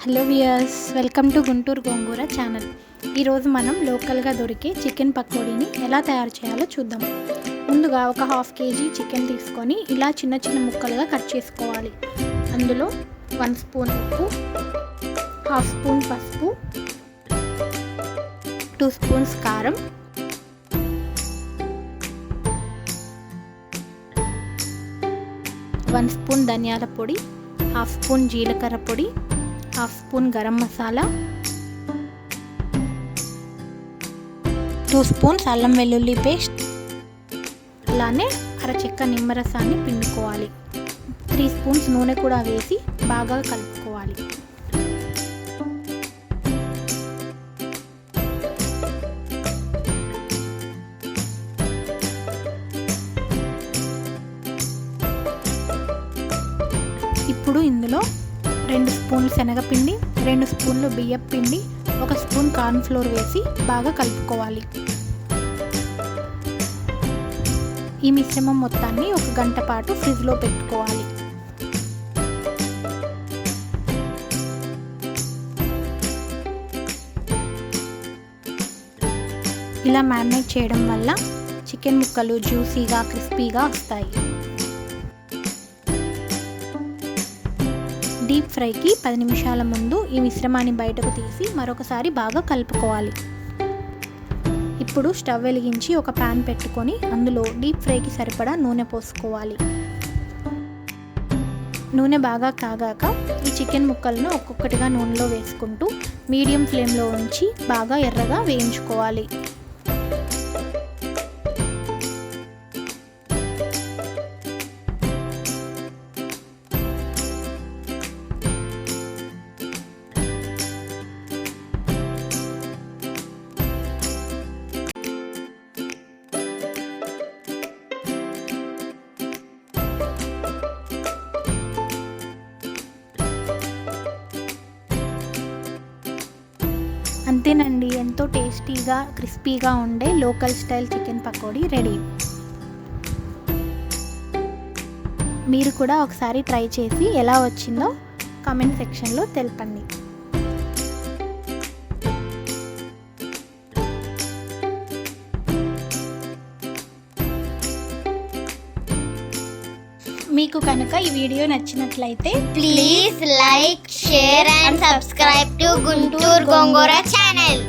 Hello viewers, welcome to Guntur gongura channel. ఈరోజు మనం లోకల్గా దొరికే చికెన్ పకోడీని ఎలా తయారు చేయాలో చూద్దాం. ముందుగా ఒక హాఫ్ కేజీ చికెన్ తీసుకొని ఇలా చిన్న చిన్న ముక్కలుగా కట్ చేసుకోవాలి. అందులో 1 స్పూన్ ఉప్పు, హాఫ్ స్పూన్ పసుపు, 2 స్పూన్స్ కారం, 1 స్పూన్ ధనియాల పొడి, హాఫ్ స్పూన్ జీలకర్ర పొడి, half spoon garam masala, 2 spoons అల్లం వెల్లుల్లి పేస్ట్, అలానే అరచెక్క నిమ్మరసాన్ని పిండుకోవాలి. 3 స్పూన్స్ నూనె కూడా వేసి బాగా కలుపుకోవాలి. ఇప్పుడు ఇందులో 2 స్పూన్లు శనగపిండి, 2 స్పూన్లు బియ్యం పిండి, 1 స్పూన్ కార్న్ ఫ్లోర్ వేసి బాగా కలుపుకోవాలి. ఈ మిశ్రమం మొత్తాన్ని 1 గంట పాటు ఫ్రిడ్జ్లో పెట్టుకోవాలి. ఇలా మ్యారినేట్ చేయడం వల్ల చికెన్ ముక్కలు జ్యూసీగా క్రిస్పీగా వస్తాయి. డీప్ ఫ్రైకి 10 నిమిషాల ముందు ఈ మిశ్రమాన్ని బయటకు తీసి మరొకసారి బాగా కలుపుకోవాలి. ఇప్పుడు స్టవ్ వెలిగించి ఒక ప్యాన్ పెట్టుకొని అందులో డీప్ ఫ్రైకి సరిపడా నూనె పోసుకోవాలి. నూనె బాగా కాగాక ఈ చికెన్ ముక్కలను ఒక్కొక్కటిగా నూనెలో వేసుకుంటూ మీడియం ఫ్లేమ్లో ఉంచి బాగా ఎర్రగా వేయించుకోవాలి. అంతేనండి, ఎంతో టేస్టీగా క్రిస్పీగా ఉండే local style chicken pakodi ready. మీరు కూడా ఒకసారి ట్రై చేసి ఎలా వచ్చిందో కామెంట్ సెక్షన్లో తెలపండి. మీకు కనుక ఈ వీడియో నచ్చినట్లయితే please like, share and subscribe to Guntur gongura channel.